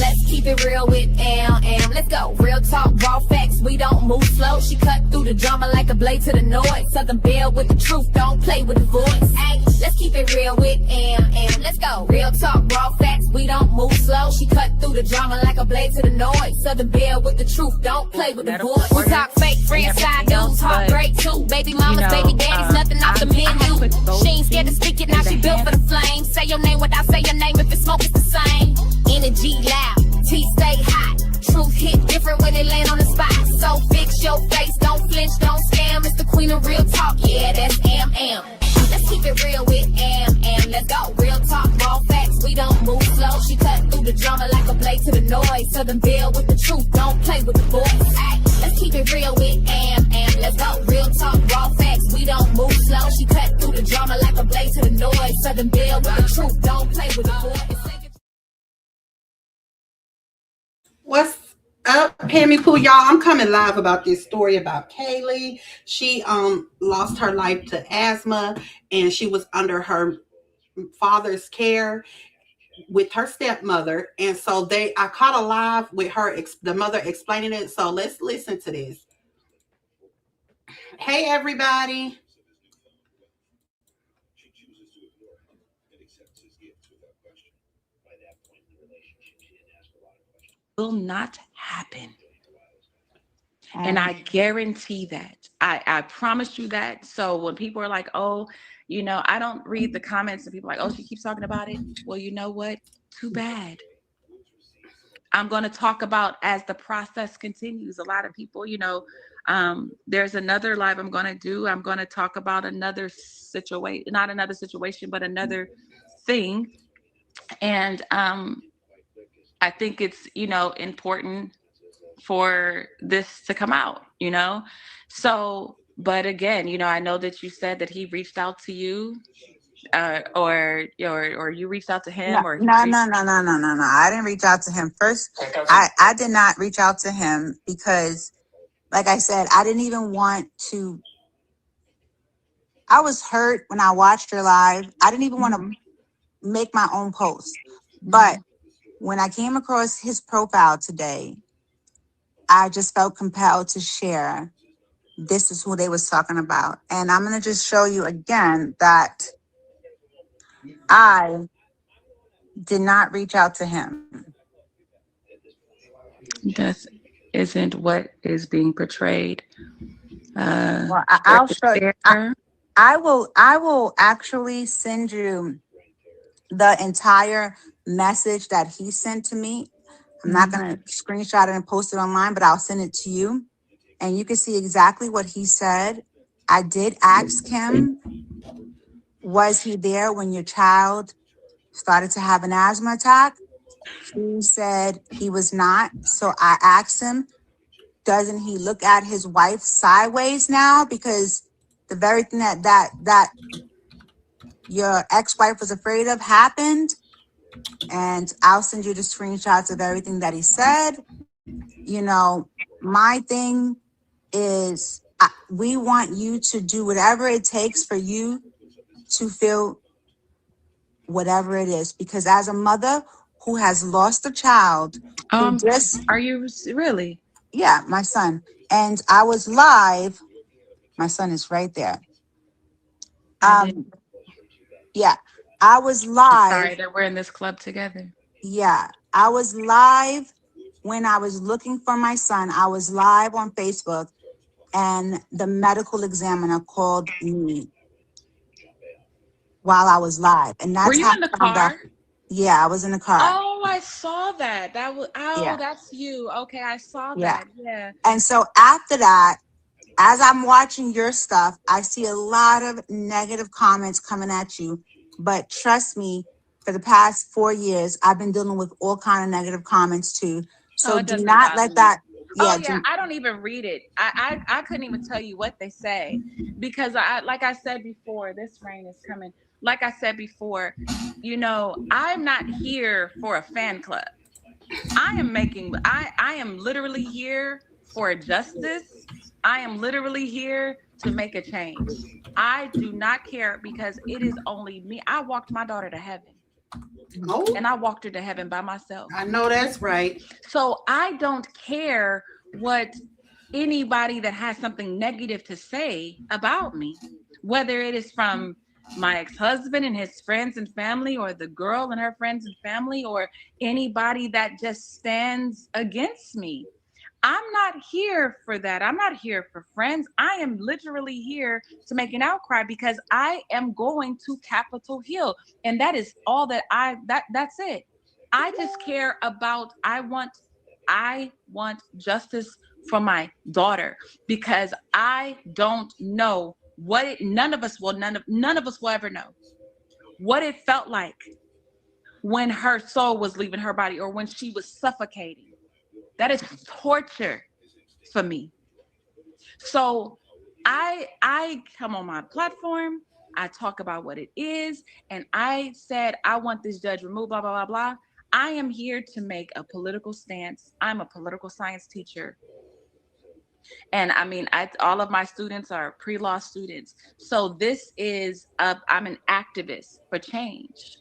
Let's keep it real with Am. Let's go. Real talk, raw facts. We don't move slow. She cut through the drama like a blade to the noise. Southern Belle with the truth. Don't play with the voice. Ay, let's keep it real with Am. Let's go. Real talk, raw facts. We don't move slow. She cut through the drama like a blade to the noise. Southern Belle with the truth. Don't play with the voice. We talk fake friends, side dudes, heartbreak too. Baby mamas, baby daddies, nothing off the menu. She ain't scared to speak it, now she built for the flame. Say your name without say your name, if it's smoke, it's the same. Energy loud, tea stay hot. Truth hit different when it land on the spot. So fix your face, don't flinch, don't scam. It's the queen of real talk, yeah, that's Am. Let's keep it real with Am. Let's go. Real talk, raw facts, we don't move slow. She cut through the drama like a blade to the noise. Southern Belle with the truth, don't play with the voice. Ay, let's keep it real with Am. Let's go. Real talk, raw facts, we don't move slow. She cut through the drama like a blade to the noise. Southern Belle with the truth, don't play with the voice. What's up, Pammy Poo, y'all? I'm coming live about this story about Kaylee. She lost her life to asthma, and she was under her father's care with her stepmother. And so I caught a live with her, the mother explaining it. So let's listen to this. Hey, everybody. Will not happen. And I guarantee that. I promise you that. So when people are like, oh, you know, I don't read the comments and people are like, oh, she keeps talking about it. Well, you know what? Too bad. I'm going to talk about as the process continues. A lot of people, you know, there's another live I'm going to do. I'm going to talk about another situation, not another situation, but another thing. And I think it's, you know, important for this to come out, you know? So, but again, you know, I know that you said that he reached out to you, or you reached out to him, or no. I didn't reach out to him first. I did not reach out to him because, like I said, I didn't even want to. I was hurt when I watched her live. I didn't even want to make my own post. But when I came across his profile today, I just felt compelled to share. This is who they was talking about. And I'm going to just show you again that I did not reach out to him. That isn't what is being portrayed. Well, I'll show you. I will actually send you the entire message that he sent to me. I'm not going to screenshot it and post it online, but I'll send it to you. And you can see exactly what he said. I did ask him, was he there when your child started to have an asthma attack? He said he was not. So I asked him, doesn't he look at his wife sideways now? Because the very thing that your ex-wife was afraid of happened. And I'll send you the screenshots of everything that he said. You know, my thing is we want you to do whatever it takes for you to feel whatever it is. Because as a mother who has lost a child, are you really? Yeah, my son. And I was live. My son is right there. Yeah, I was live. Sorry that we're in this club together. Yeah, I was live when I was looking for my son. I was live on Facebook, and the medical examiner called me while I was live. And that's were you in the car? Yeah, I was in the car. Oh, I saw that. That was That's you. Okay, I saw that. Yeah. And so after that, as I'm watching your stuff, I see a lot of negative comments coming at you. But trust me, for the past 4 years, I've been dealing with all kind of negative comments too. So do not let that. Yeah, I don't even read it. I couldn't even tell you what they say because like I said before, this rain is coming. Like I said before, you know, I'm not here for a fan club. I am literally here for justice. I am literally here to make a change. I do not care because it is only me. I walked my daughter to heaven. Oh, and I walked her to heaven by myself. I know that's right. So I don't care what anybody that has something negative to say about me, whether it is from my ex-husband and his friends and family, or the girl and her friends and family, or anybody that just stands against me. I'm not here for that. I'm not here for friends. I am literally here to make an outcry because I am going to Capitol Hill. And that is all that that's it. I just care about I want justice for my daughter, because I don't know what it none of us will ever know what it felt like when her soul was leaving her body, or when she was suffocating. That is torture for me. So I come on my platform, I talk about what it is, and I said I want this judge removed, blah blah blah blah. I am here to make a political stance. I'm a political science teacher. And I mean, all of my students are pre-law students. So I'm an activist for change.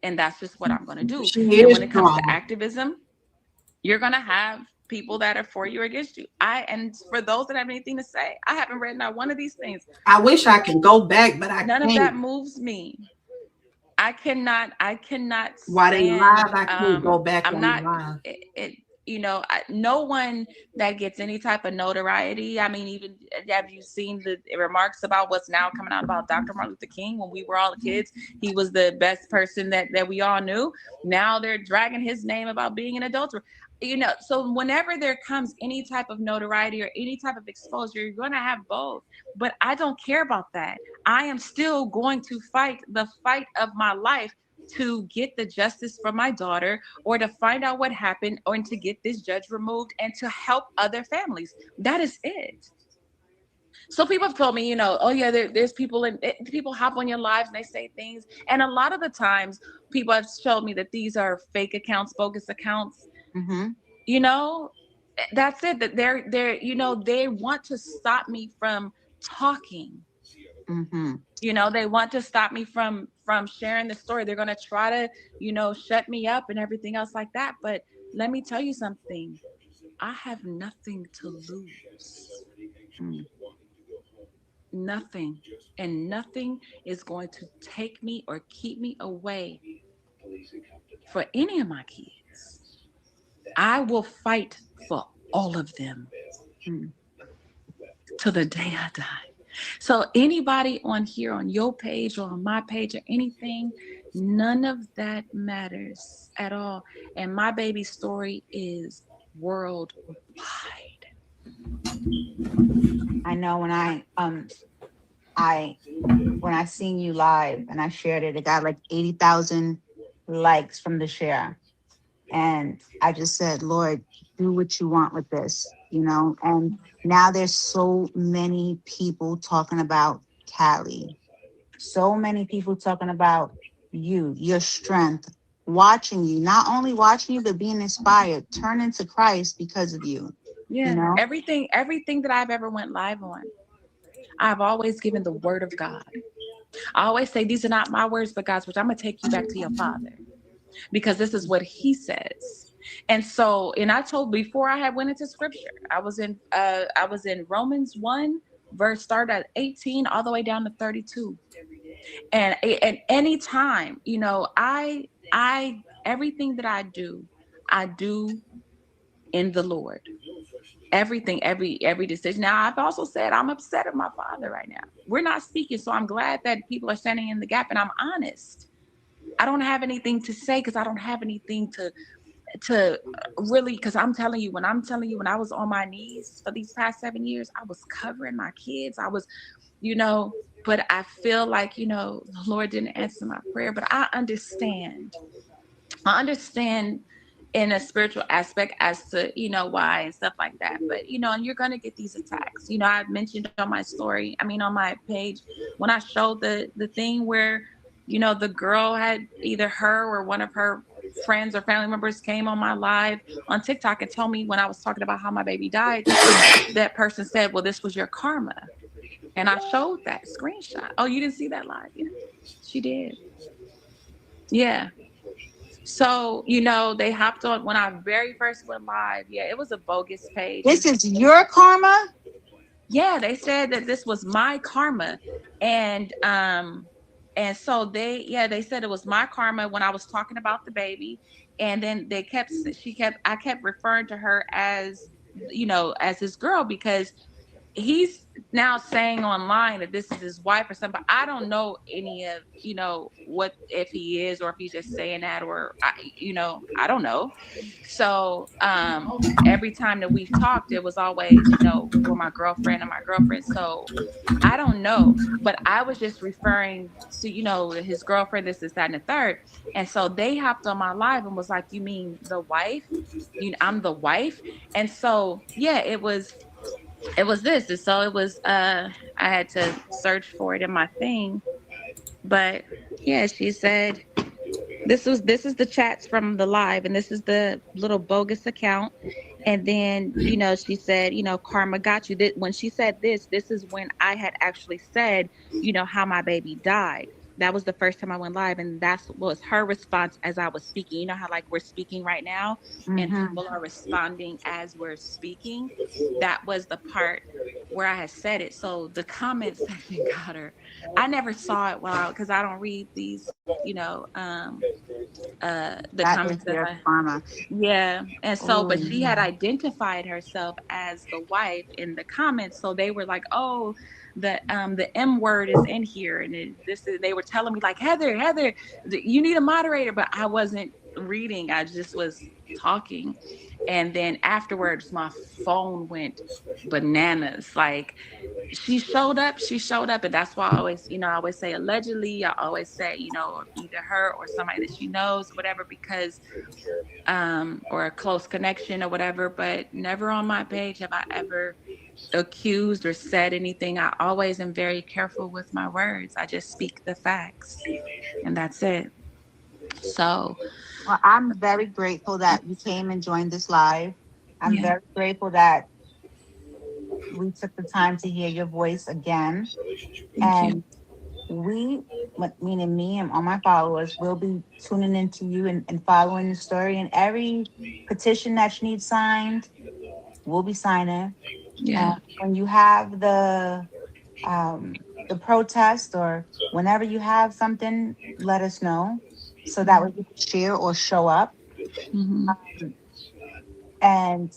And that's just what I'm going to do. She And is when it comes to strong. activism, you're going to have people that are for you or against you. And for those that have anything to say, I haven't read not one of these things. I wish I can go back, but I None of that can't. moves me. I cannot While they stand. live, I can't go back I'm on the not. live. No one that gets any type of notoriety. I mean, even have you seen the remarks about what's now coming out about Dr. Martin Luther King? When we were all kids, he was the best person that we all knew. Now they're dragging his name about being an adulterer. So whenever there comes any type of notoriety or any type of exposure, you're going to have both. But I don't care about that. I am still going to fight the fight of my life to get the justice for my daughter, or to find out what happened, or to get this judge removed, and to help other families. That is it. So people have told me, oh yeah, there's people hop on your lives and they say things. And a lot of the times people have showed me that these are fake accounts, bogus accounts. Mm-hmm. You know, that's it. That they want to stop me from talking. Mm-hmm. They want to stop me from sharing the story. They're going to try to, shut me up and everything else like that. But let me tell you something. I have nothing to lose. Mm. Nothing. And nothing is going to take me or keep me away for any of my kids. I will fight for all of them to the day I die. So anybody on here, on your page or on my page or anything, none of that matters at all. And my baby's story is worldwide. I know when I seen you live and I shared it, it got like 80,000 likes from the share. And I just said, Lord, do what you want with this, And now there's so many people talking about Callie. So many people talking about you, your strength, watching you, not only watching you, but being inspired, turning to Christ because of you. Yeah. Everything that I've ever went live on, I've always given the word of God. I always say, these are not my words, but God's words. I'm going to take you back to your Father, because this is what he says. And so, and I told, before I had went into scripture, I was in Romans 1 verse, start at 18 all the way down to 32. And at any time, I everything that I do in the Lord. Everything, every decision. Now, I've also said I'm upset at my father right now. We're not speaking, so I'm glad that people are standing in the gap, and I'm honest. I don't have anything to say, because I don't have anything to really, because when I was on my knees for these past 7 years, I was covering my kids. I was, but I feel like, the Lord didn't answer my prayer. But I understand in a spiritual aspect as to, why and stuff like that. But, and you're going to get these attacks. I mentioned on my story, on my page, when I showed the thing where, the girl had either her or one of her friends or family members came on my live on TikTok and told me, when I was talking about how my baby died, that person said, well, this was your karma. And I showed that screenshot. Oh, you didn't see that live? Yeah, she did. Yeah. So, they hopped on when I very first went live. Yeah, it was a bogus page. This is your karma? Yeah, they said that this was my karma. And so they said it was my karma when I was talking about the baby. And then I kept referring to her as, as his girl, because he's now saying online that this is his wife or something. I don't know any of, what, if he is, or if he's just saying that, or I don't know. So every time that we've talked, it was always, for my girlfriend and my girlfriend. So I don't know, but I was just referring to, his girlfriend, this, that, and the third. And so they hopped on my live and was like, you mean the wife? I'm the wife. And so, yeah, it was this. And so it was, I had to search for it in my thing. But yeah, she said, this is the chats from the live, and this is the little bogus account. And then, she said, karma got you. When she said this is when I had actually said, how my baby died. That was the first time I went live, and that was her response as I was speaking. You know how, like, we're speaking right now and people are responding as we're speaking. That was the part where I had said it. So the comment section got her. I never saw it because I don't read these, the That is comments your karma. yeah. And so, but she had Oh, identified herself as the wife in the comments. So they were like, oh, the M word is in here. And they were telling me, like, Heather, you need a moderator. But I wasn't reading. I just was talking. And then afterwards, my phone went bananas. Like, she showed up. And that's why I always say allegedly. I always say, either her or somebody that she knows, whatever, because or a close connection or whatever. But never on my page have I ever accused or said anything. I always am very careful with my words. I just speak the facts, and that's it. So well, I'm very grateful that you came and joined this live. I'm yeah. very grateful that we took the time to hear your voice again. Thank you. And meaning me and all my followers, will be tuning into you and following the story. And every petition that you need signed, we'll be signing. Yeah. And when you have the protest, or whenever you have something, let us know so that we can share or show up. Hmm. And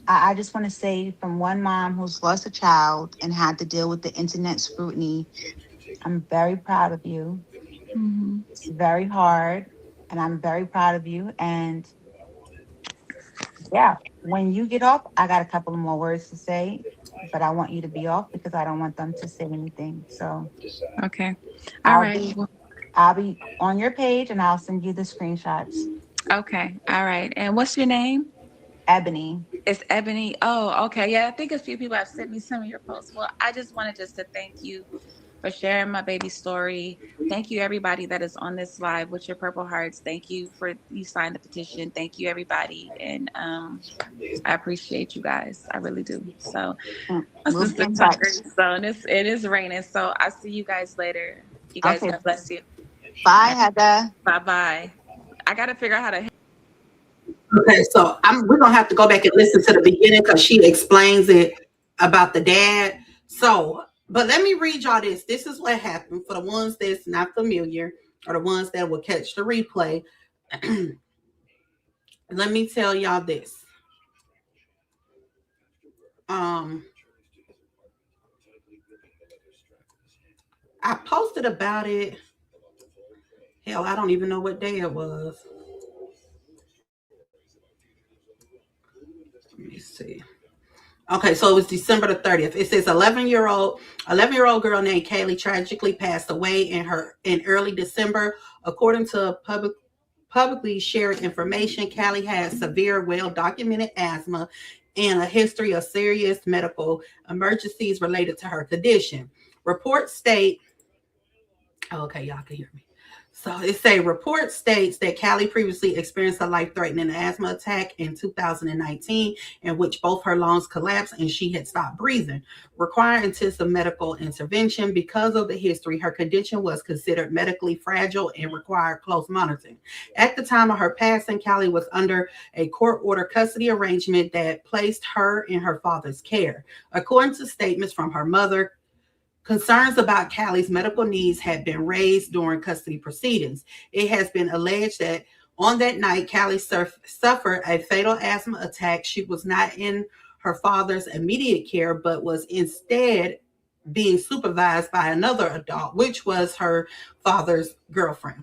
I just want to say, from one mom who's lost a child and had to deal with the internet scrutiny, I'm very proud of you. Hmm. It's very hard, and I'm very proud of you. And yeah, when you get off, I got a couple of more words to say, but I want you to be off because I don't want them to say anything. So Okay. All I'll right. be I'll be on your page, and I'll send you the screenshots. Okay. All right. And what's your name? Ebony. It's Ebony. Oh, okay. Yeah, I think a few people have sent me some of your posts. Well, I just wanted just to thank you for sharing my baby story. Thank you, everybody that is on this live with your purple hearts. Thank you for you signed the petition. Thank you, everybody, and I appreciate you guys. I really do. So, my We'll be sister in Tucker. touch. So, and it is raining. So, I'll see you guys later. You guys, Okay. God bless you. Bye, Heather. Bye bye. I got to figure out how to. Okay, so we're gonna have to go back and listen to the beginning because she explains it about the dad. So, but let me read y'all this. This is what happened for the ones that's not familiar or the ones that will catch the replay. Let me tell y'all this. Um, I posted about it. Hell, I don't even know what day it was. Let me see. Okay, so it was December the 30th. It says 11-year-old girl named Kaylee tragically passed away in early December. According to publicly shared information, Callie had severe, well-documented asthma and a history of serious medical emergencies related to her condition. Reports state, oh, okay, y'all can hear me. So it's a report states that Callie previously experienced a life-threatening asthma attack in 2019, in which both her lungs collapsed and she had stopped breathing, requiring intensive medical intervention. Because of the history, her condition was considered medically fragile and required close monitoring. At the time of her passing, Callie was under a court-ordered custody arrangement that placed her in her father's care. According to statements from her mother, concerns about Callie's medical needs had been raised during custody proceedings. It has been alleged that on that night, Callie suffered a fatal asthma attack. She was not in her father's immediate care, but was instead being supervised by another adult, which was her father's girlfriend.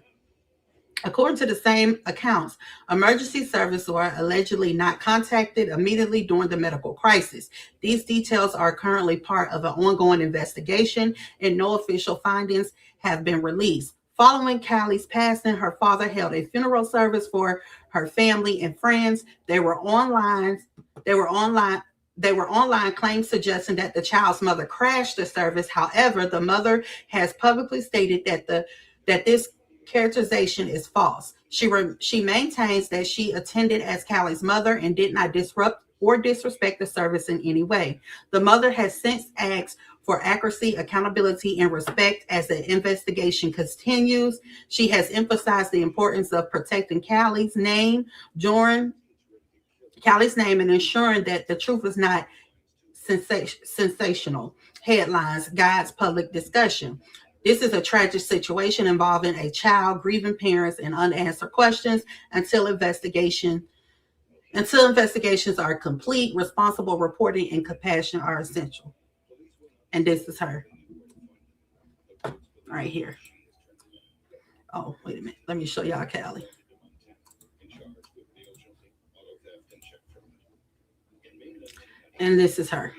According to the same accounts, emergency services were allegedly not contacted immediately during the medical crisis. These details are currently part of an ongoing investigation, and no official findings have been released. Following Callie's passing, her father held a funeral service for her family and friends. They were online claims suggesting that the child's mother crashed the service. However, the mother has publicly stated that this characterization is false. She maintains that she attended as Callie's mother and did not disrupt or disrespect the service in any way. The mother has since asked for accuracy, accountability, and respect as the investigation continues. She has emphasized the importance of protecting Callie's name and ensuring that the truth is not sensational headlines guides public discussion. This is a tragic situation involving a child, grieving parents, and unanswered questions. Until investigations are complete, responsible reporting and compassion are essential. And this is her right here. Oh, wait a minute. Let me show y'all Callie. And this is her.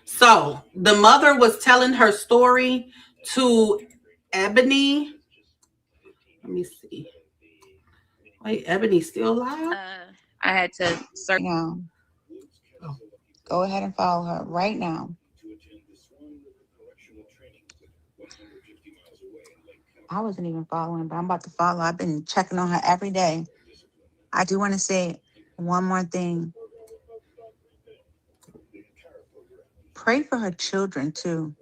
So the mother was telling her story to Ebony. Let me see. Wait, Ebony's still alive? I had to search. Now, go ahead and follow her right now. I wasn't even following, but I'm about to follow. I've been checking on her every day. I do want to say one more thing. Pray for her children too,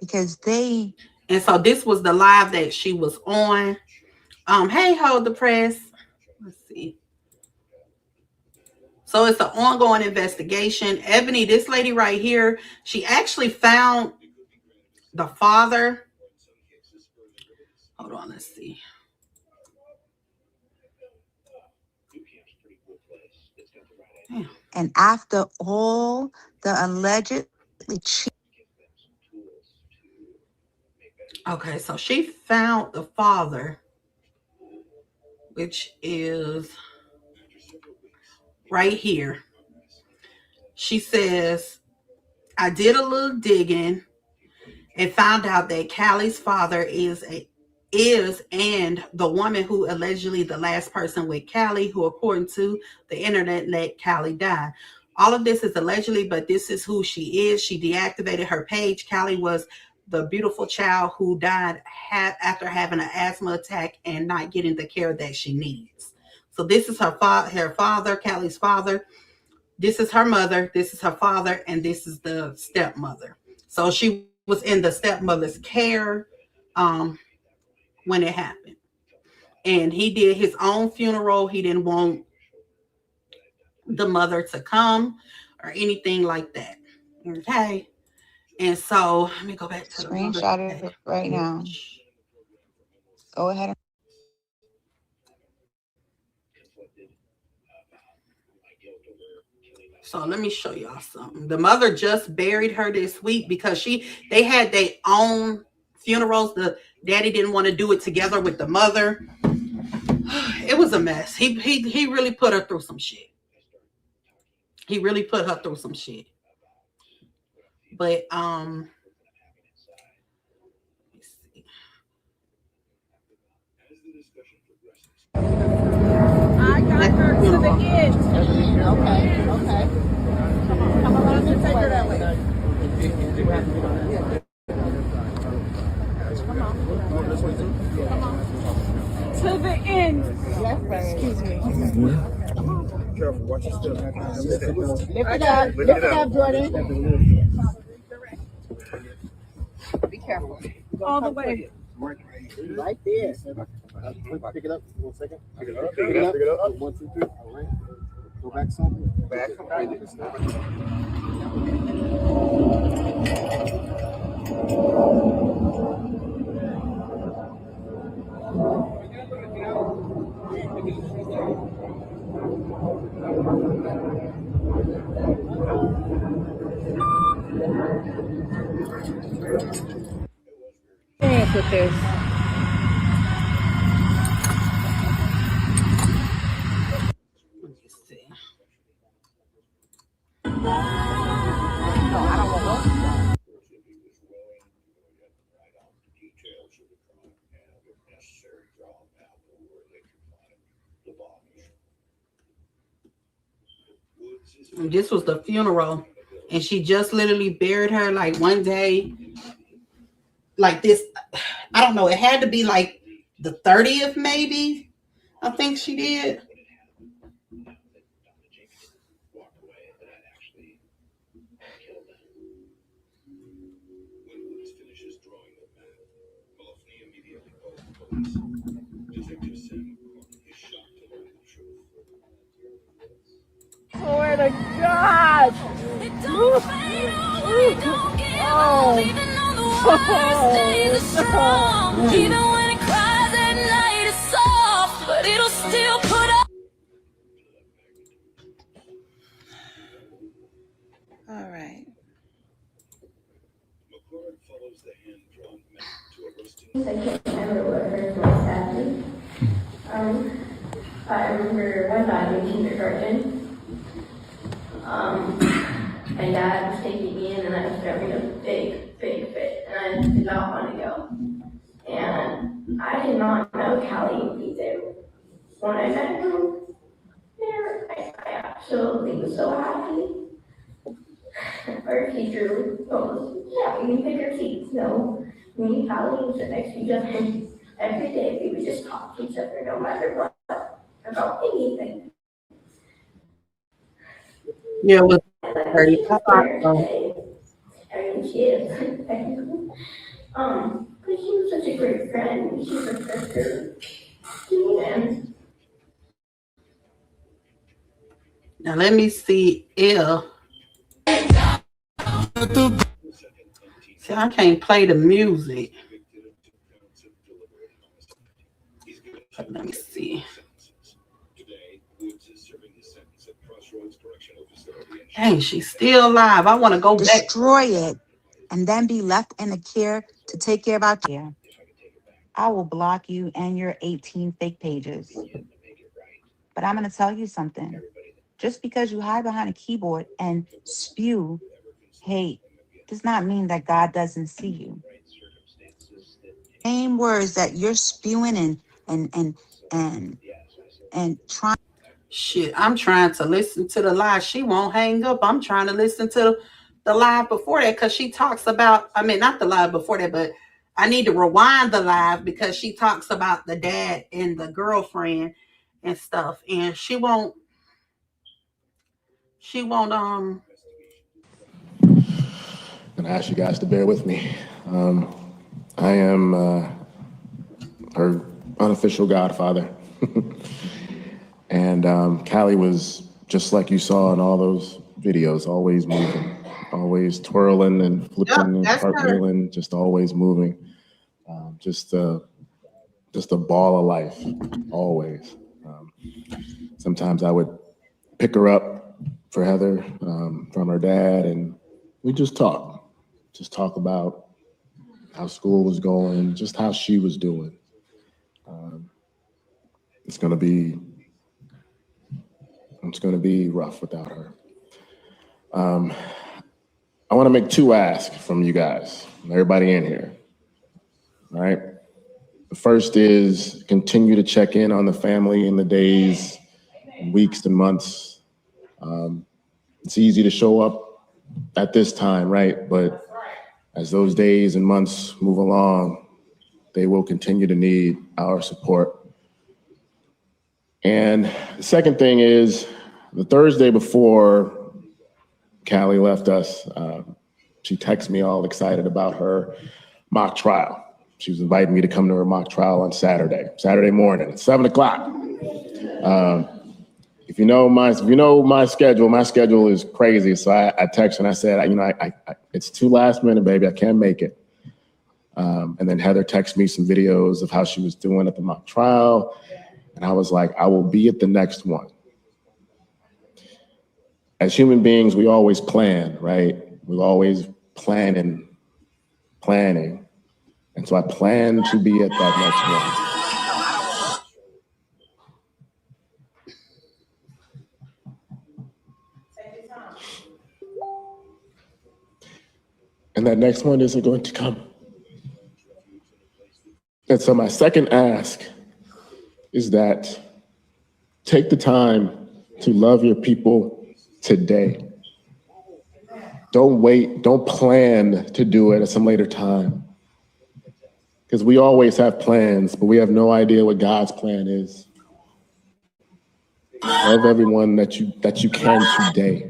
because they. And so this was the live that she was on. Hey, hold the press. Let's see. So it's an ongoing investigation. Ebony, this lady right here, she actually found the father. Hold on, let's see. Damn. And after all the allegedly Okay, so she found the father, which is right here. She says, I did a little digging and found out that Callie's father is and the woman who allegedly the last person with Callie, who according to the internet let Callie die. All of this is allegedly, but this is who she is. She deactivated her page. Callie was the beautiful child who died after having an asthma attack and not getting the care that she needs. So this is her father, Callie's father. This is her mother. This is her father. And this is the stepmother. So she was in the stepmother's care when it happened. And he did his own funeral. He didn't want the mother to come or anything like that. Okay. And so let me go back to the screenshot it right now. Go ahead. So let me show y'all something. The mother just buried her this week because they had their own funerals. The daddy didn't want to do it together with the mother. It was a mess. He really put her through some shit. He really put her through some shit. But let me see. I got her to the end. Okay. Come on, let's take her that way. Come on. Excuse me. Careful, watch your step. Lift it up, Jordan. Be careful. All the way. Right there. Pick it up. 1 second. Pick it up. Pick it up. 1, 2, 3. All right. Go back some. Back. With this. And this was the funeral, and she just literally buried her like one day, like this. I don't know. It had to be like the 30th, maybe. I think she did. Swear to God. Even when it cries at night, it's soft, but it'll still put up. All right. I can't remember what hurt most sadly. I remember one time in kindergarten, my dad was taking me in and I was having a big fit and I did not want to go. And I did not know Callie would be there. When I met her there, I absolutely was so happy. Our teacher told us, yeah, we can pick our seats. No, me and Callie would sit next to each other every day. We would just talk to each other no matter what, about anything. Yeah, it was But she is technically. But she was such a great friend. She was a sister to me. Now let me see if. See, I can't play the music. Let me see. Dang, she's still alive. I want to go back. Destroy it and then be left in the care to take care of our care. I will block you and your 18 fake pages. But I'm going to tell you something. Just because you hide behind a keyboard and spew hate does not mean that God doesn't see you. Same words that you're spewing and trying. Shit, I'm trying to listen to the live. She won't hang up. I'm trying to listen to the live before that because she talks about, I mean, not the live before that, but I need to rewind the live because she talks about the dad and the girlfriend and stuff. And she won't, And I ask you guys to bear with me. I am her unofficial godfather. And Callie was just like you saw in all those videos, always moving, always twirling and flipping and cartwheeling, just always moving. Just a ball of life, always. Sometimes I would pick her up for Heather from her dad, and we just talk about how school was going, just how she was doing. It's gonna be rough without her. I want to make 2 asks from you guys, everybody in here. All right. The first is continue to check in on the family in the days, weeks, and months. It's easy to show up at this time, right? But as those days and months move along, they will continue to need our support. And the second thing is the Thursday before Callie left us, she texted me all excited about her mock trial. She was inviting me to come to her mock trial on Saturday morning, 7:00. If you know my schedule is crazy. So I texted and I said, it's too last minute, baby. I can't make it. And then Heather texted me some videos of how she was doing at the mock trial. And I was like, I will be at the next one. As human beings, we always plan, right? We're always planning. And so I plan to be at that next one. And that next one isn't going to come. And so my second ask is that take the time to love your people today. Don't wait, don't plan to do it at some later time. Because we always have plans, but we have no idea what God's plan is. Love everyone that you can today.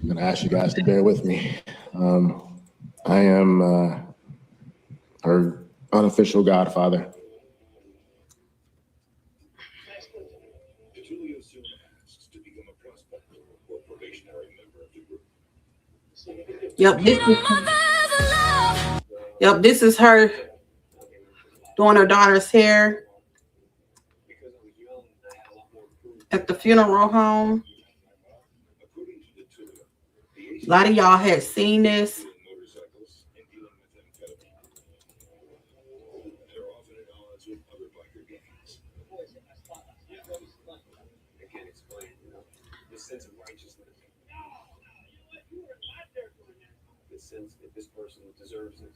I'm gonna ask you guys to bear with me. I am her unofficial godfather. This is her doing her daughter's hair at the funeral home. A lot of y'all had seen this. This person deserves this.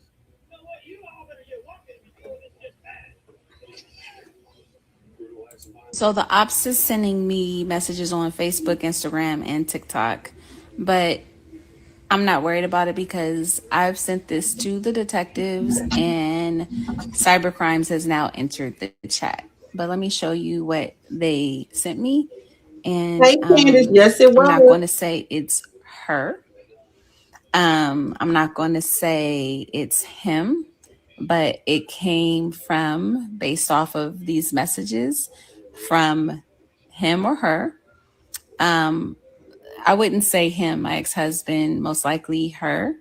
So the ops is sending me messages on Facebook, Instagram, and TikTok, but I'm not worried about it because I've sent this to the detectives and cybercrimes has now entered the chat. But let me show you what they sent me. And Yes, it was. I'm not going to say it's her. I'm not going to say it's him, but it came from, based off of these messages, from him or her. I wouldn't say him, my ex-husband, most likely her.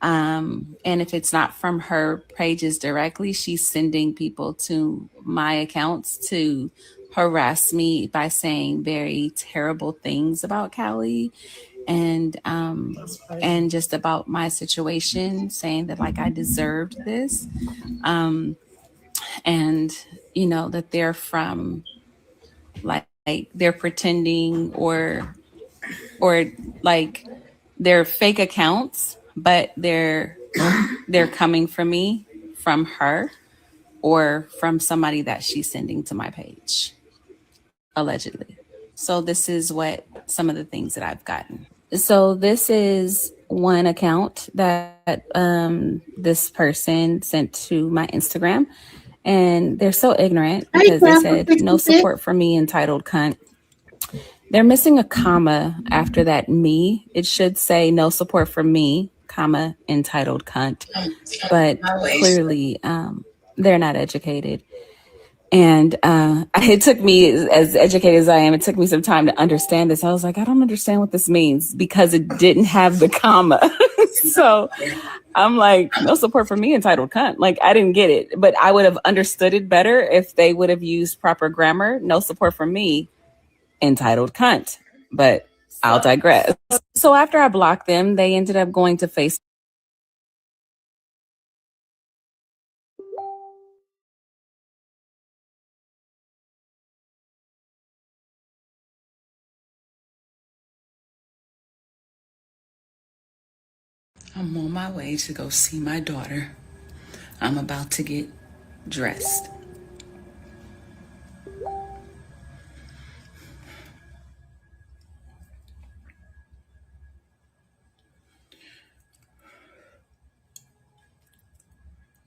And if it's not from her pages directly, she's sending people to my accounts to harass me by saying very terrible things about Callie and just about my situation, saying that like I deserved this. And that they're from like they're pretending or like they're fake accounts, but they're coming from me, from her, or from somebody that she's sending to my page, allegedly. So this is what some of the things that I've gotten. So this is one account that this person sent to my Instagram, and they're so ignorant because they said no support for me, entitled cunt. They're missing a comma after that me. It should say no support for me, comma, entitled cunt. But clearly they're not educated. And it took me, as educated as I am, it took me some time to understand this. I was like, I don't understand what this means because it didn't have the comma. So I'm like, no support for me, entitled cunt. Like, I didn't get it, but I would have understood it better if they would have used proper grammar. No support for me, entitled cunt. But I'll digress. So after I blocked them, they ended up going to Facebook. I'm on my way to go see my daughter. I'm about to get dressed.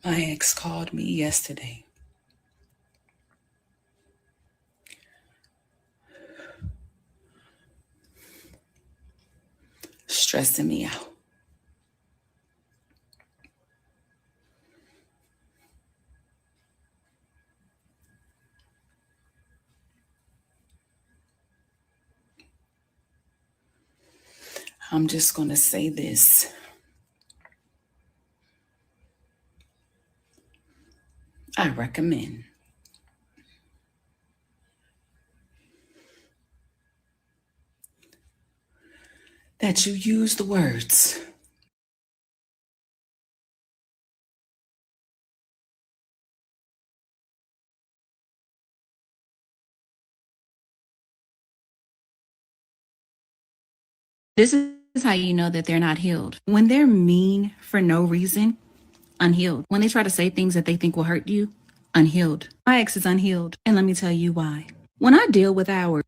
My ex called me yesterday. Stressing me out. I'm just going to say this. I recommend that you use the words this is how you know that they're not healed. When they're mean for no reason, unhealed. When they try to say things that they think will hurt you, unhealed. My ex is unhealed, and let me tell you why. When I deal with our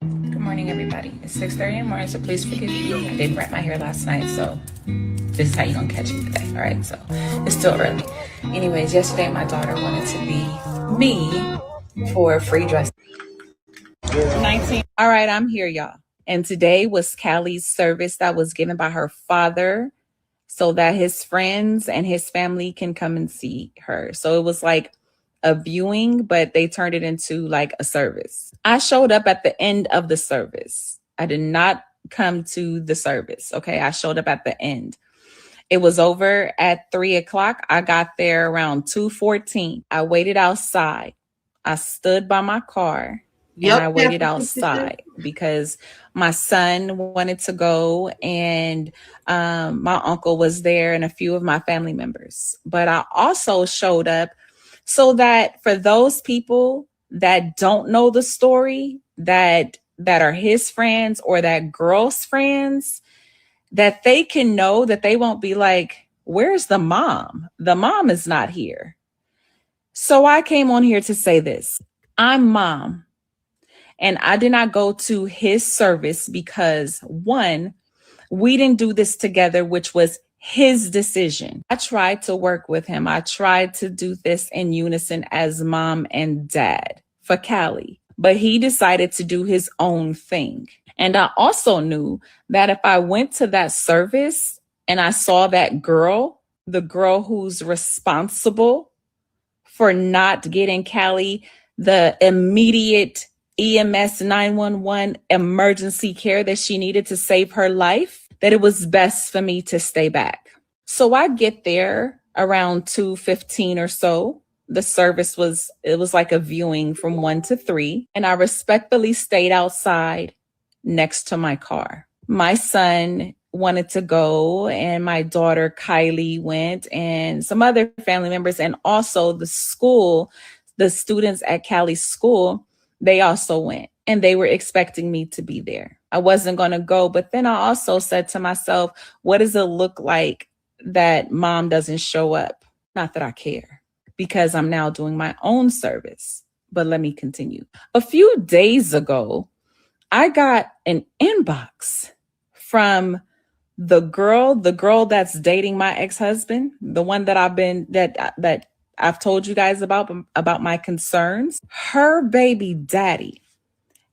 Good morning, everybody. It's 6:30 in the morning, so please forgive me. I didn't wrap my hair last night, so this is how you're gonna catch me today. All right, so it's still early. Anyways, yesterday my daughter wanted to be me for a free dress. 19. All right, I'm here, y'all. And today was Callie's service that was given by her father so that his friends and his family can come and see her. So it was like a viewing, but they turned it into like a service. I showed up at the end of the service. I did not come to the service. Okay. I showed up at the end. It was over at 3:00. I got there around 2:14. I waited outside. I stood by my car and I waited outside because my son wanted to go and my uncle was there and a few of my family members. But I also showed up so that for those people that don't know the story, that are his friends or that girl's friends, that they can know that they won't be like, where's the mom? The mom is not here. So I came on here to say this. I'm mom. And I did not go to his service because, one, we didn't do this together, which was his decision. I tried to work with him. I tried to do this in unison as mom and dad for Callie, but he decided to do his own thing. And I also knew that if I went to that service and I saw that girl, the girl who's responsible for not getting Callie the immediate EMS 911 emergency care that she needed to save her life, that it was best for me to stay back. So I get there around 2:15 or so. The service was like a viewing from 1 to 3. And I respectfully stayed outside next to my car. My son wanted to go and my daughter Kylie went and some other family members, and also the school, the students at Callie's school, they also went and they were expecting me to be there. I wasn't going to go, but then I also said to myself, what does it look like that mom doesn't show up? Not that I care, because I'm now doing my own service. But let me continue. A few days ago, I got an inbox from the girl that's dating my ex-husband, the one that I've told you guys about my concerns. Her baby daddy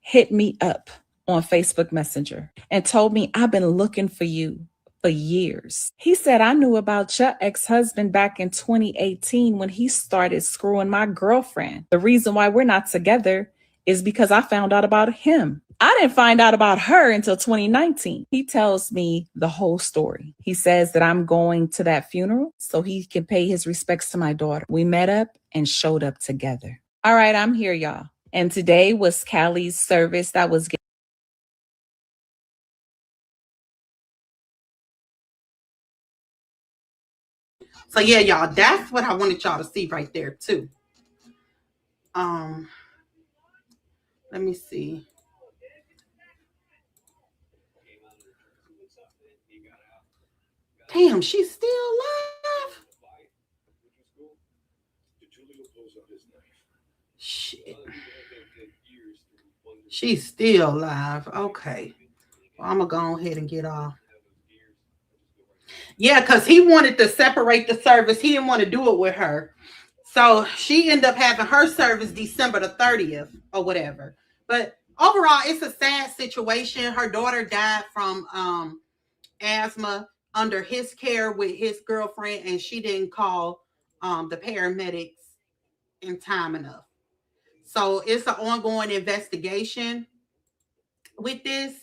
hit me up on Facebook Messenger and told me, I've been looking for you for years. He said, I knew about your ex-husband back in 2018 when he started screwing my girlfriend. The reason why we're not together is because I found out about him. I didn't find out about her until 2019. He tells me the whole story. He says that I'm going to that funeral so he can pay his respects to my daughter. We met up and showed up together. All right, I'm here, y'all. And today was Callie's service that was So yeah, y'all, that's what I wanted y'all to see right there too. Let me see. Damn, she's still alive. Shit. She's still live. Okay. Well, I'm going to go ahead and get off. Yeah, because he wanted to separate the service. He didn't want to do it with her. So she ended up having her service December the 30th or whatever. But overall, it's a sad situation. Her daughter died from asthma under his care with his girlfriend, and she didn't call the paramedics in time enough. So it's an ongoing investigation with this.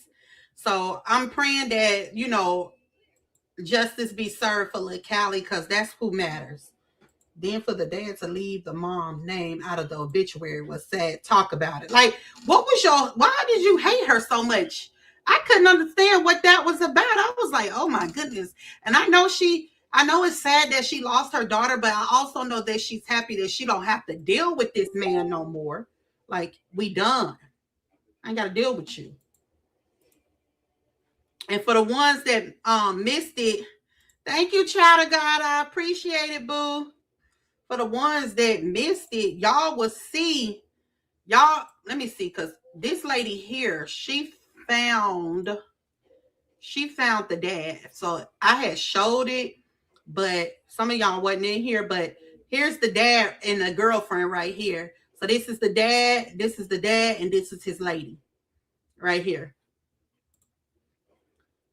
So I'm praying that, justice be served for little Callie, because that's who matters. Then for the dad to leave the mom name out of the obituary was sad. Talk about it. Like, why did you hate her so much? I couldn't understand what that was about. I was like, oh my goodness. And I know it's sad that she lost her daughter, but I also know that she's happy that she don't have to deal with this man no more. Like, we done. I ain't got to deal with you. And for the ones that missed it, thank you, child of God. I appreciate it, boo. For the ones that missed it, y'all will see. Let me see, because this lady here, she found the dad. So I had showed it, but some of y'all wasn't in here. But here's the dad and the girlfriend right here. So this is the dad, and this is his lady right here.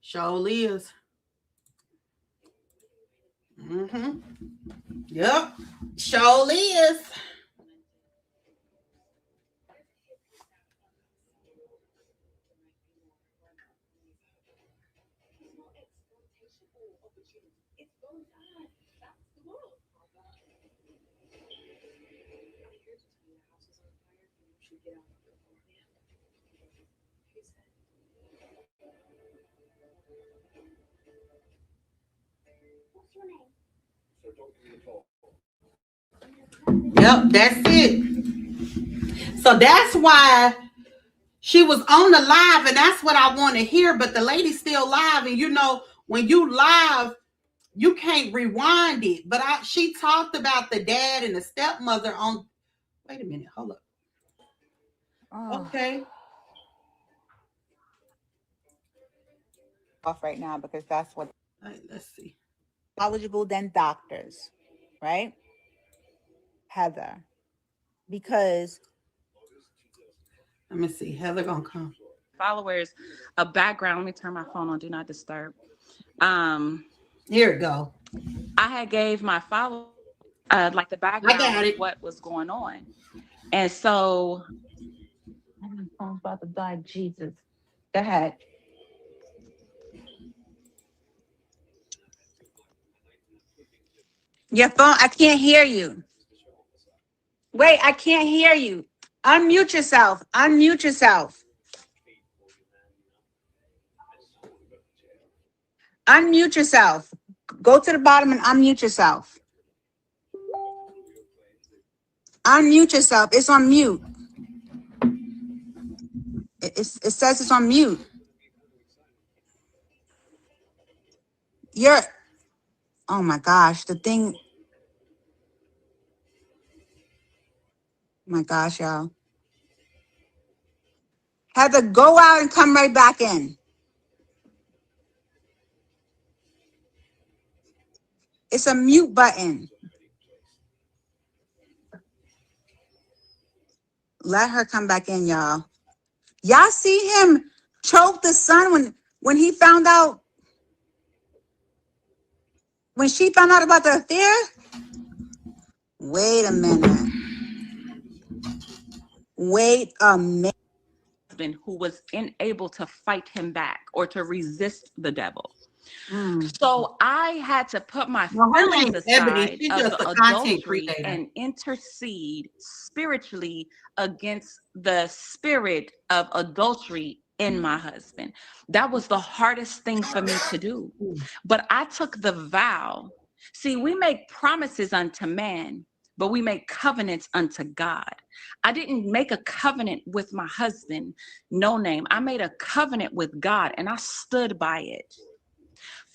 Surely is. Yep. Surely is. Yep, that's it. So that's why she was on the live, and that's what I want to hear. But the lady's still live, and when you live, you can't rewind it. But she talked about the dad and the stepmother on. Wait a minute, hold up. Oh. Okay. Off right now because that's what. Right, let's see. Eligible than doctors, right? Heather, because let me see. Heather gonna come. Followers, a background. Let me turn my phone on do not disturb. Here it go. I had gave my followers like the background of what was going on, and so my phone's about to die. Jesus, go ahead. Your phone, I can't hear you. Wait, I can't hear you. Unmute yourself. Unmute yourself. Unmute yourself. Go to the bottom and unmute yourself. Unmute yourself. It's on mute. It says it's on mute. Oh my gosh, the thing. My gosh, y'all. Heather, go out and come right back in. It's a mute button. Let her come back in, y'all. Y'all see him choke the son when he found out, when she found out about the affair? Wait a minute. Wait a minute. Who was unable to fight him back or to resist the devil. So I had to put my feelings aside of the adultery and intercede spiritually against the spirit of adultery in my husband. That was the hardest thing for me to do. But I took the vow. See, we make promises unto man, but we make covenants unto God. I didn't make a covenant with my husband, no name. I made a covenant with God, and I stood by it.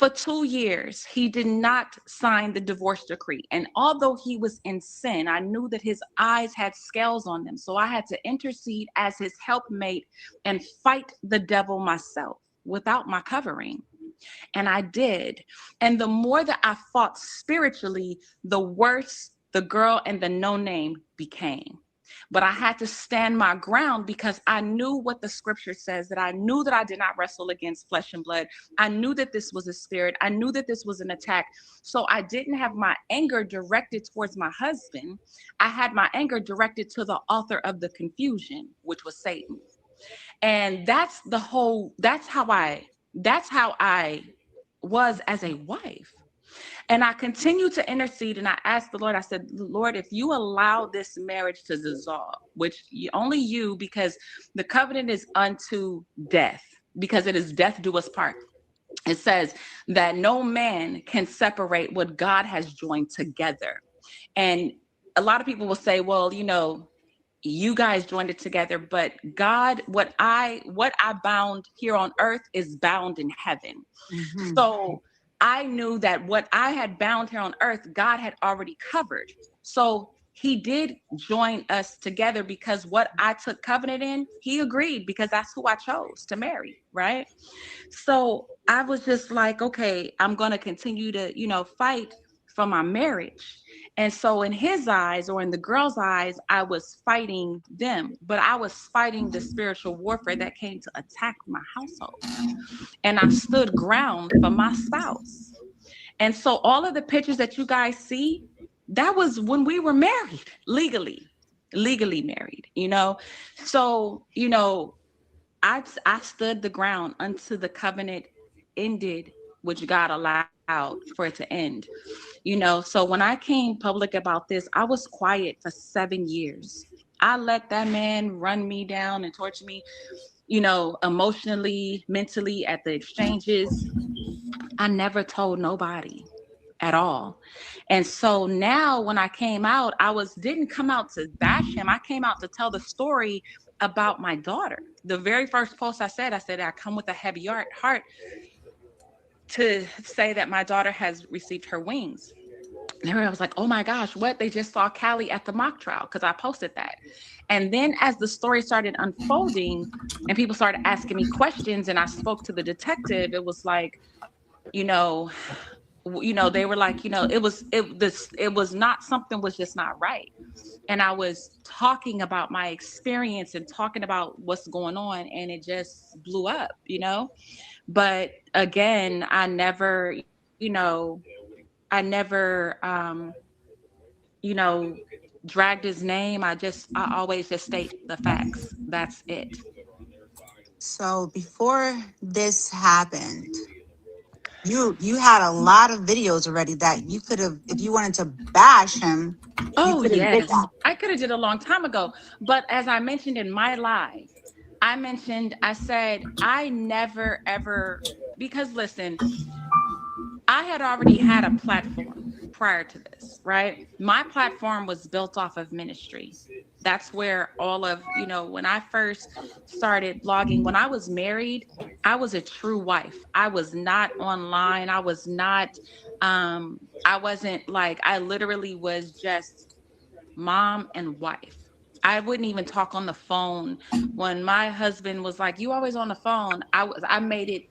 For 2 years, he did not sign the divorce decree. And although he was in sin, I knew that his eyes had scales on them. So I had to intercede as his helpmate and fight the devil myself without my covering. And I did. And the more that I fought spiritually, the worse the girl and the no name became. But I had to stand my ground because I knew what the scripture says, that I knew that I did not wrestle against flesh and blood. I knew that this was a spirit. I knew that this was an attack. So I didn't have my anger directed towards my husband. I had my anger directed to the author of the confusion, which was Satan. And that's how I was as a wife. And I continued to intercede, and I asked the Lord, I said, Lord, if you allow this marriage to dissolve, which only you, because the covenant is unto death, because it is death do us part. It says that no man can separate what God has joined together. And a lot of people will say, well, you guys joined it together, but God, what I bound here on earth is bound in heaven. Mm-hmm. So I knew that what I had bound here on earth, God had already covered. So he did join us together, because what I took covenant in, he agreed, because that's who I chose to marry, right? So I was just like, okay, I'm going to continue to, fight for my marriage. And so in his eyes, or in the girl's eyes, I was fighting them, but I was fighting the spiritual warfare that came to attack my household. And I stood ground for my spouse. And so all of the pictures that you guys see, that was when we were married, legally married. So, I stood the ground until the covenant ended, which God allowed for it to end. So when I came public about this, I was quiet for 7 years. I let that man run me down and torture me, emotionally, mentally, at the exchanges. I never told nobody at all. And so now when I came out, didn't come out to bash him. I came out to tell the story about my daughter. The very first post I said, I come with a heavy heart to say that my daughter has received her wings. And I was like, oh my gosh, what? They just saw Callie at the mock trial, because I posted that. And then as the story started unfolding and people started asking me questions and I spoke to the detective, it was like, they were like, it was not, something was just not right. And I was talking about my experience and talking about what's going on, and it just blew up. But again, I never, I never, dragged his name. I always just state the facts. That's it. So before this happened, you had a lot of videos already that you could have, if you wanted to bash him, Oh, you could have did yes. that. I could have did a long time ago. But as I mentioned in my live, I said, I never, ever, because listen, I had already had a platform prior to this, right? My platform was built off of ministry. That's where all of, when I first started blogging, when I was married, I was a true wife. I was not online. I wasn't like, I literally was just mom and wife. I wouldn't even talk on the phone. When my husband was like, "You always on the phone," I made it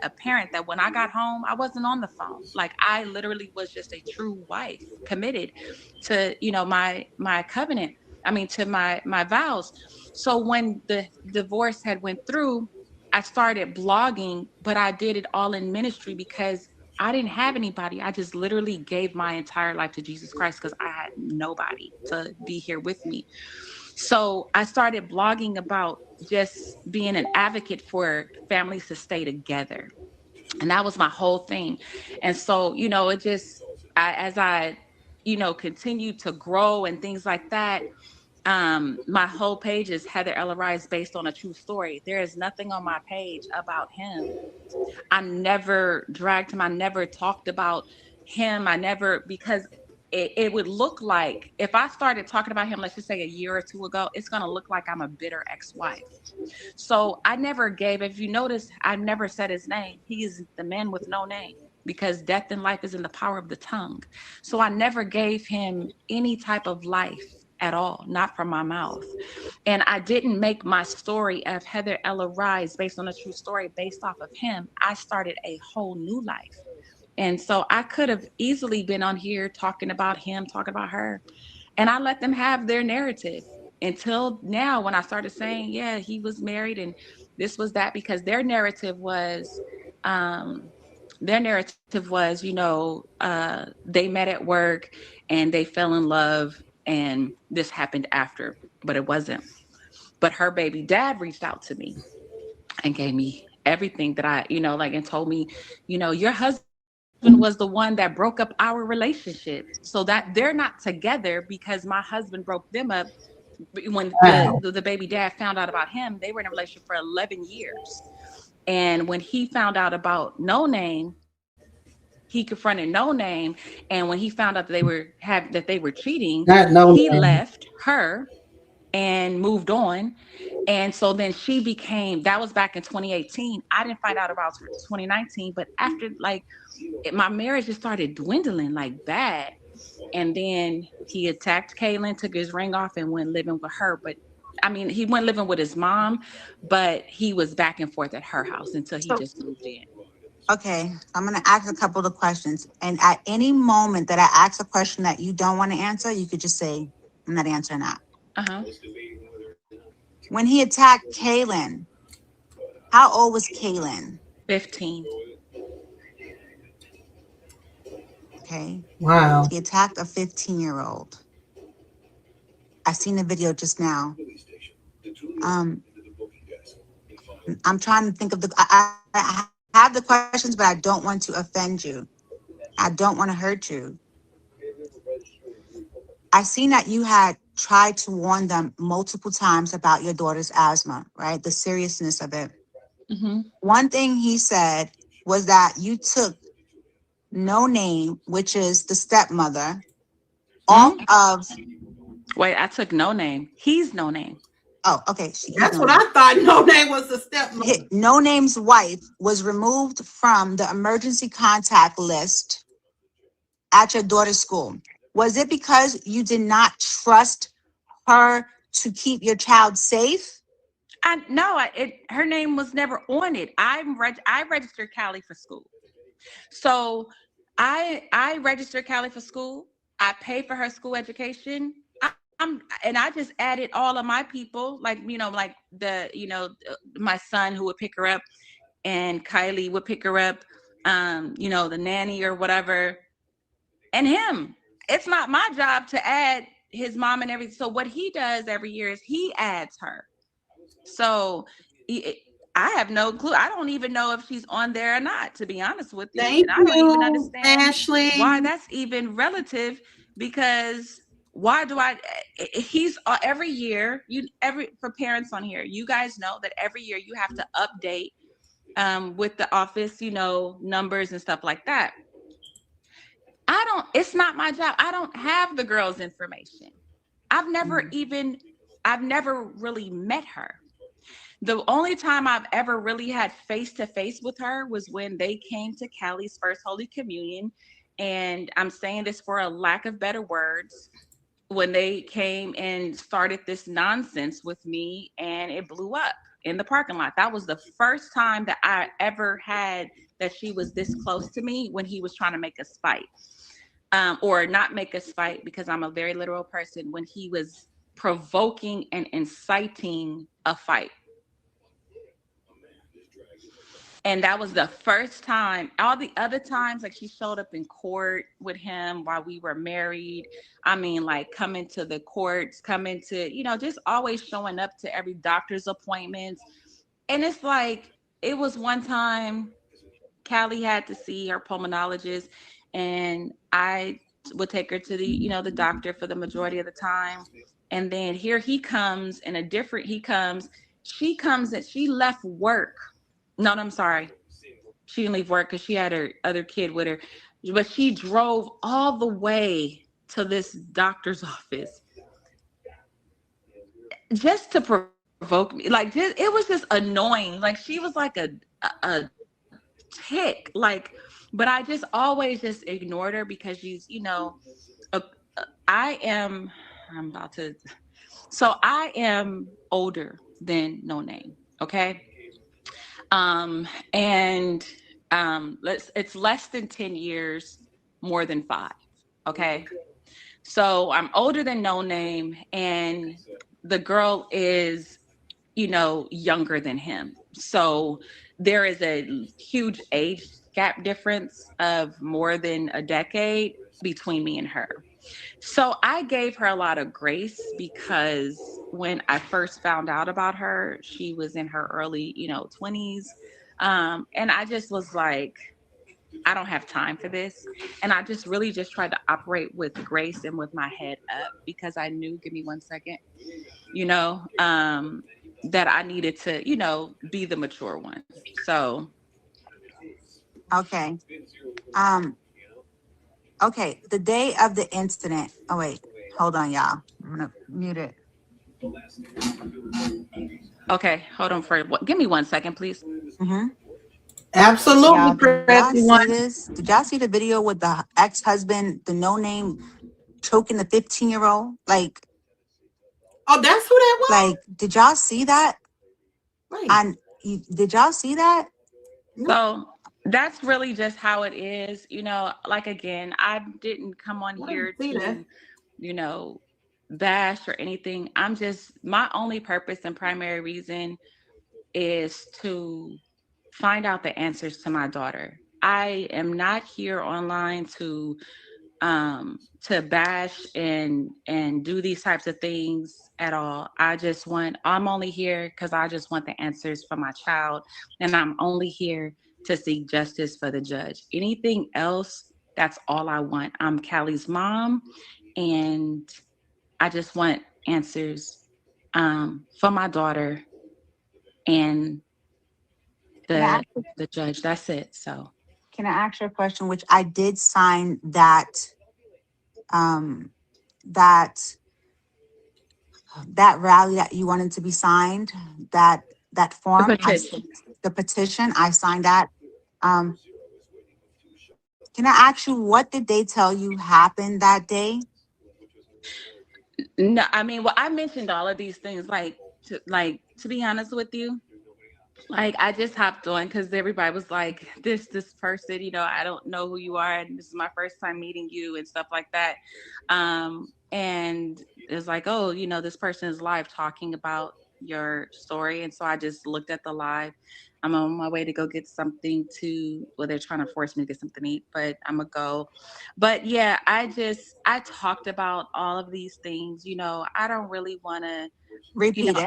apparent that when I got home, I wasn't on the phone. Like, I literally was just a true wife, committed to my covenant. I mean, to my vows. So when the divorce had went through, I started blogging, but I did it all in ministry because I didn't have anybody. I just literally gave my entire life to Jesus Christ because I had nobody to be here with me. So I started blogging about just being an advocate for families to stay together. And that was my whole thing. And so, it just, as I, continued to grow and things like that, my whole page is Heather Ella Rice, based on a true story. There is nothing on my page about him. I never dragged him. I never talked about him. I never, because it would look like, if I started talking about him, let's just say a year or two ago, it's going to look like I'm a bitter ex-wife. So I never gave, if you notice, I never said his name. He is the man with no name, because death and life is in the power of the tongue. So I never gave him any type of life at all, not from my mouth. And I didn't make my story of Heather Ella Rise based on a true story based off of him. I started a whole new life. And so I could have easily been on here talking about him, talking about her, and I let them have their narrative until now when I started saying, yeah, he was married and this was that, because um, their narrative was, they met at work and they fell in love and this happened after, but it wasn't. But her baby dad reached out to me and gave me everything that and told me, your husband was the one that broke up our relationship, so that they're not together because my husband broke them up. When the baby dad found out about him, they were in a relationship for 11 years. And when he found out about No Name, he confronted No Name. And when he found out that they were cheating, he left her and moved on. And so then that was back in 2018. I didn't find out about her 2019, but after my marriage just started dwindling like bad. And then he attacked Kaylin, took his ring off, and went living with her. But I mean, he went living with his mom, but he was back and forth at her house until he just moved in. Okay, I'm going to ask a couple of questions. And at any moment that I ask a question that you don't want to answer, you could just say, I'm not answering that. Uh-huh. When he attacked Kaylin, how old was Kaylin? 15. Okay. Wow. He attacked a 15-year-old. I seen the video just now. I'm trying to think of I have the questions, but I don't want to offend you. I don't want to hurt you. I seen that you had tried to warn them multiple times about your daughter's asthma, right? The seriousness of it. Mm-hmm. One thing he said was that you took No Name, which is the stepmother, off of. Wait, I took No Name. He's No Name. Oh, okay. That's what I thought. No Name was the stepmother. No Name's wife was removed from the emergency contact list at your daughter's school. Was it because you did not trust her to keep your child safe? Her name was never on it. I registered Callie for school. So I registered Callie for school. I paid for her school education. And I just added all of my people, my son who would pick her up, and Kylie would pick her up, the nanny or whatever, and him. It's not my job to add his mom and everything. So what he does every year is he adds her. So I have no clue. I don't even know if she's on there or not, to be honest with you. Thank I don't you, even understand Ashley. why that's even relative, because why do he's every year, for parents on here, you guys know that every year you have to update with the office, numbers and stuff like that. It's not my job. I don't have the girl's information. I've never really met her. The only time I've ever really had face-to-face with her was when they came to Callie's first Holy Communion. And I'm saying this for a lack of better words, when they came and started this nonsense with me, and it blew up in the parking lot. That was the first time that I ever had that she was this close to me, when he was trying to make us fight. Or not make us fight, because I'm a very literal person, when he was provoking and inciting a fight. And that was the first time. All the other times, she showed up in court with him while we were married. I mean, coming to the courts, coming to, just always showing up to every doctor's appointments. And it's it was one time Callie had to see her pulmonologist, and I would take her to the doctor for the majority of the time. And then here he comes she comes and she left work. No, I'm sorry. She didn't leave work because she had her other kid with her. But she drove all the way to this doctor's office just to provoke me. Like, it was just annoying. Like, she was like a tick. Like, but I just always just ignored her because a, I am, I'm about to, so I am older than No Name. Okay. And it's less than 10 years, more than 5. Okay. So I'm older than No Name, and the girl is, younger than him. So there is a huge age gap difference of more than a decade between me and her. So I gave her a lot of grace because when I first found out about her, she was in her early, 20s. And I just was like, I don't have time for this. And I just really just tried to operate with grace and with my head up because I knew, give me one second, you know, um, that I needed to, be the mature one. So, Okay. Um, okay. The day of the incident. Oh wait, hold on, y'all. I'm gonna mute it. okay, hold on for what? Give me 1 second, please. Mm-hmm. Absolutely, Y'all, did y'all Pressy see One. this? Did y'all see the video with the ex-husband, the No Name, choking the 15-year-old? Oh, that's who that was? Did y'all see that? Wait, Did y'all see that? no, So that's really just how it is. Like again, I didn't come on I didn't here see that. to, you know, bash or anything. My only purpose and primary reason is to find out the answers to my daughter. I am not here online to bash and do these types of things at all. I'm only here because I just want the answers for my child, and I'm only here to seek justice for the judge. Anything else, that's all I want. I'm Callie's mom, and I just want answers for my daughter and Can I the ask you, the judge. That's it. So can I ask you a question? Which I did sign um that that rally that you wanted to be signed, that the form. petition. The petition. I signed that. Um, can I ask you, what did they tell you happened that day? No, I mean, well, I mentioned all of these things, to be honest with you, like I just hopped on because everybody was like, this person, I don't know who you are, and this is my first time meeting you and stuff like that. And it's like, oh, this person is live talking about your story. And so I just looked at the live. I'm on my way to go get something well, they're trying to force me to get something to eat, but I'm gonna go. But yeah, I talked about all of these things. I don't really want to, Repeat it.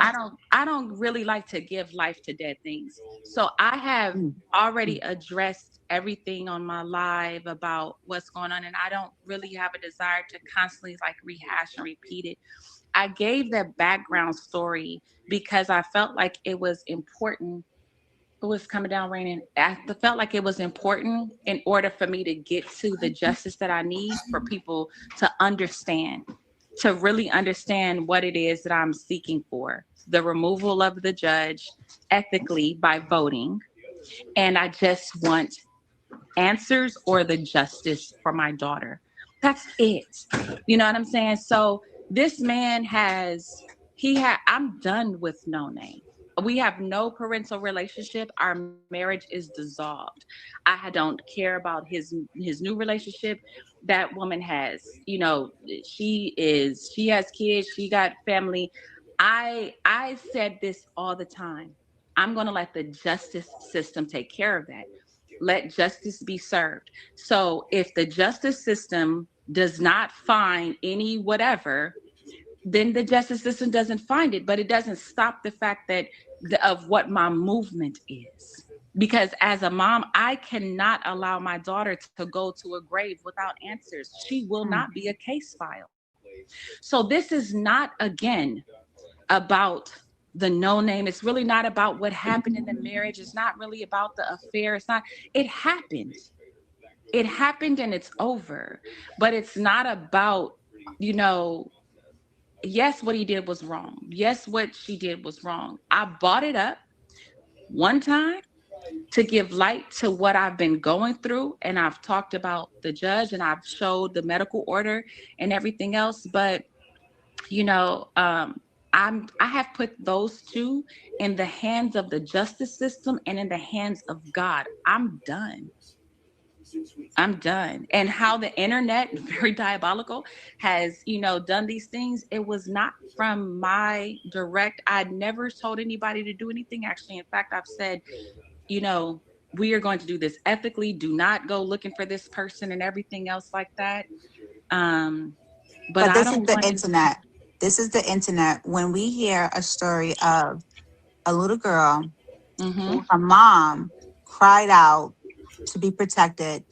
I don't really like to give life to dead things. So I have Mm. already addressed everything on my live about what's going on, and I don't really have a desire to constantly like rehash and repeat it. I gave that background story because I felt like it was important. It was coming down raining. I felt like it was important in order for me to get to the justice that I need for people to understand, to really understand what it is that I'm seeking for. The removal of the judge ethically by voting. And I just want answers or the justice for my daughter. That's it. You know what I'm saying? So this man I'm done with No Name. We have no parental relationship. Our marriage is dissolved. I don't care about his new relationship. That woman she has kids, she got family. I said this all the time. I'm going to let the justice system take care of that. Let justice be served. So if the justice system does not find any whatever, then the justice system doesn't find it, but it doesn't stop the fact that of what my movement is. Because as a mom, I cannot allow my daughter to go to a grave without answers. She will Mm. not be a case file. So this is not, again, about the No Name. It's really not about what happened in the marriage. It's not really about the affair. It happened. it happened and it's over. But it's not about, you know, yes, what he did was wrong. Yes, what she did was wrong. I bought it up one time to give light to what I've been going through. And I've talked about the judge and I've showed the medical order and everything else. But, you know, I have put those two in the hands of the justice system and in the hands of God. I'm done. I'm done. And how the internet, very diabolical, has, you know, done these things. It was not from my direct. I'd never told anybody to do anything. Actually, in fact, I've said, you know, we are going to do this ethically. Do not go looking for this person and everything else like that. But But I this is don't the want to. internet. This is the internet. When we hear a story of a little girl Mm-hmm. who her mom cried out to be protected,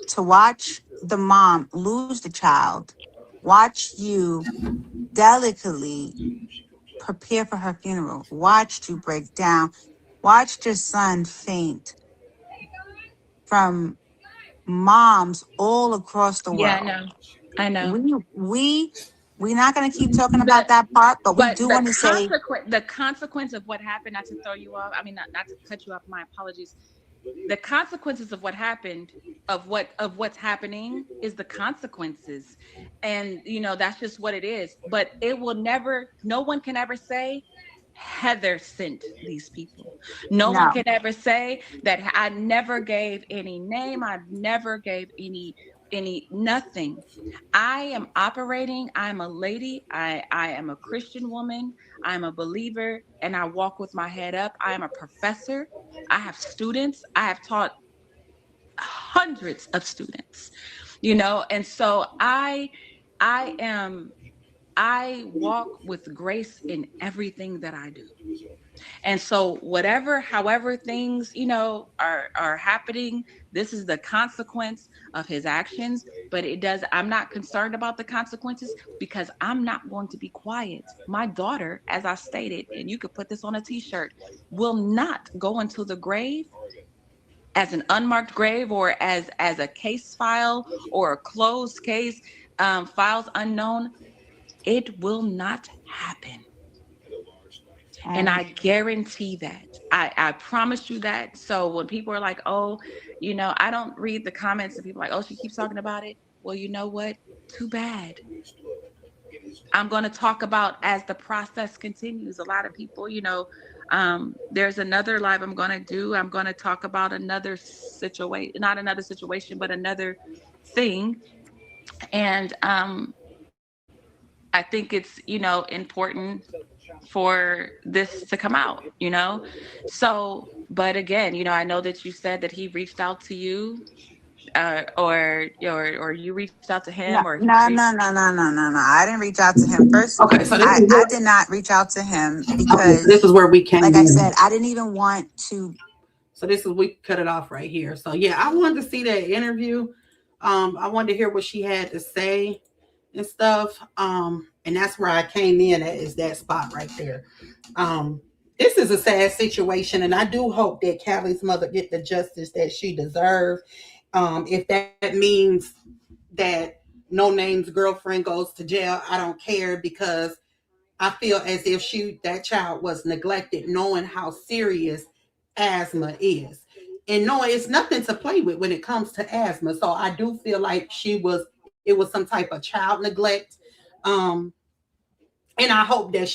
to watch the mom lose the child, watch you delicately prepare for her funeral, watched you break down, watched your son faint from moms all across the Yeah, world. I know. We we're not going to keep talking The about that part, but we but do want to say the consequence of what happened, not to throw you off. I mean, not to cut you off. My apologies. The consequences of what happened, of what's happening, is the consequences, and you know that's just what it is. But it will never. No one can ever say Heather sent these people. No one no. can ever say that I never gave any name. I never gave any nothing. I am operating. I'm a lady. I am a Christian woman. I'm a believer, and I walk with my head up. I am a professor. I have students. I have taught hundreds of students, you know, and so I am I walk with grace in everything that I do. And so whatever, however things, you know, are happening, this is the consequence of his actions. But I'm not concerned about the consequences because I'm not going to be quiet. My daughter, as I stated, and you could put this on a t-shirt, will not go into the grave as an unmarked grave or as a case file or a closed case, files unknown. It will not happen. And And I guarantee that. I promise you that. So when people are like, oh, you know, I don't read the comments and people are like, oh, she keeps talking about it. Well, you know what? Too bad. I'm going to talk about as the process continues. A lot of people, you know, there's another live I'm going to do. I'm going to talk about another situation, not another situation, but another thing. And I think it's, you know, important for this to come out, you know? So, but again, you know, I know that you said that he reached out to you, or you reached out to him, no, or he no, reached. no, no, no, no, no, no. I didn't reach out to him first. Okay, so I did not reach out to him this because, is where we came like I in. said, I didn't even want to. So this is we cut it off right here. So yeah, I wanted to see that interview. I wanted to hear what she had to say and stuff. And that's where I came in at, is that spot right there. This is a sad situation, and I do hope that Callie's mother get the justice that she deserves. If that means that No Name's girlfriend goes to jail, I don't care, because I feel as if that child was neglected, knowing how serious asthma is. And knowing it's nothing to play with when it comes to asthma. So I do feel like it was some type of child neglect. Um, and I hope that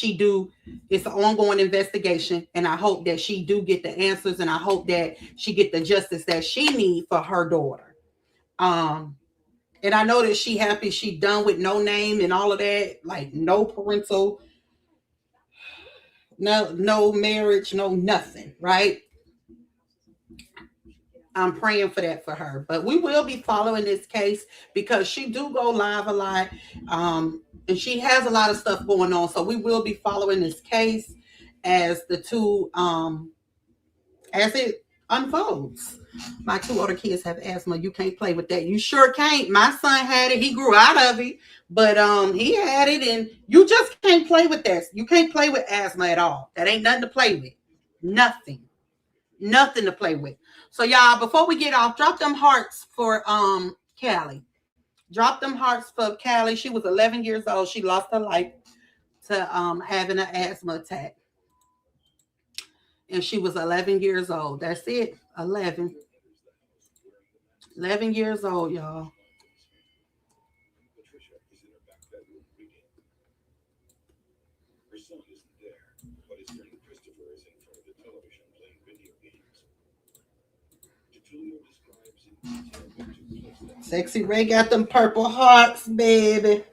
it's an ongoing investigation, and I hope that she do get the answers, and I hope that she get the justice that she need for her daughter. Um, and I know that she happy she done with No Name and all of that, like no parental, no marriage, no nothing, right? I'm praying for that for her. But we will be following this case because she do go live a lot. And she has a lot of stuff going on. So we will be following this case as as it unfolds. My two older kids have asthma. You can't play with that. You sure can't. My son had it. He grew out of it, but he had it, and you just can't play with that. You can't play with asthma at all. That ain't nothing to play with. Nothing. Nothing to play with. So y'all, before we get off, drop them hearts for Callie. Drop them hearts for Callie. She was 11 years old. She lost her life to having an asthma attack. And she was 11 years old. That's it. 11. 11 years old, y'all. Patricia is in her back bedroom reading. Her son isn't there, but his friend Christopher is in front of the television playing video games. Tulio describes in detail what took place that Sexy Ray got them purple hearts, baby.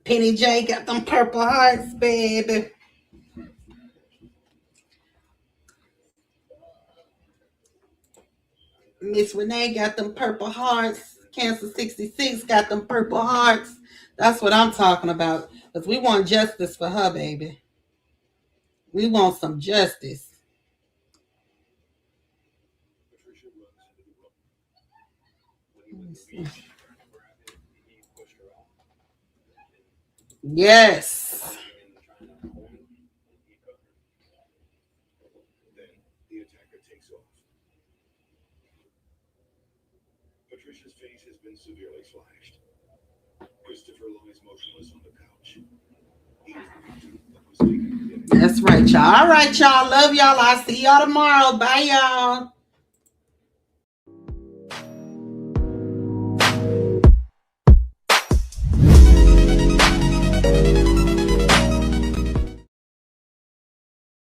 Penny J got them purple hearts, baby. Miss Renee got them purple hearts. Cancer 66 got them purple hearts. That's what I'm talking about. Because we want justice for her, baby. We want some justice. Patricia runs into the room. When he went to reach, she tried to grab him, he pushed her out. Yes. Trying to hold him, and he cut her. Then the attacker takes off. Patricia's face has been severely slashed. Christopher lies motionless on the couch. He is the victim that was taken. That's right, y'all. All right, y'all. Love y'all. I'll see y'all tomorrow. Bye, y'all.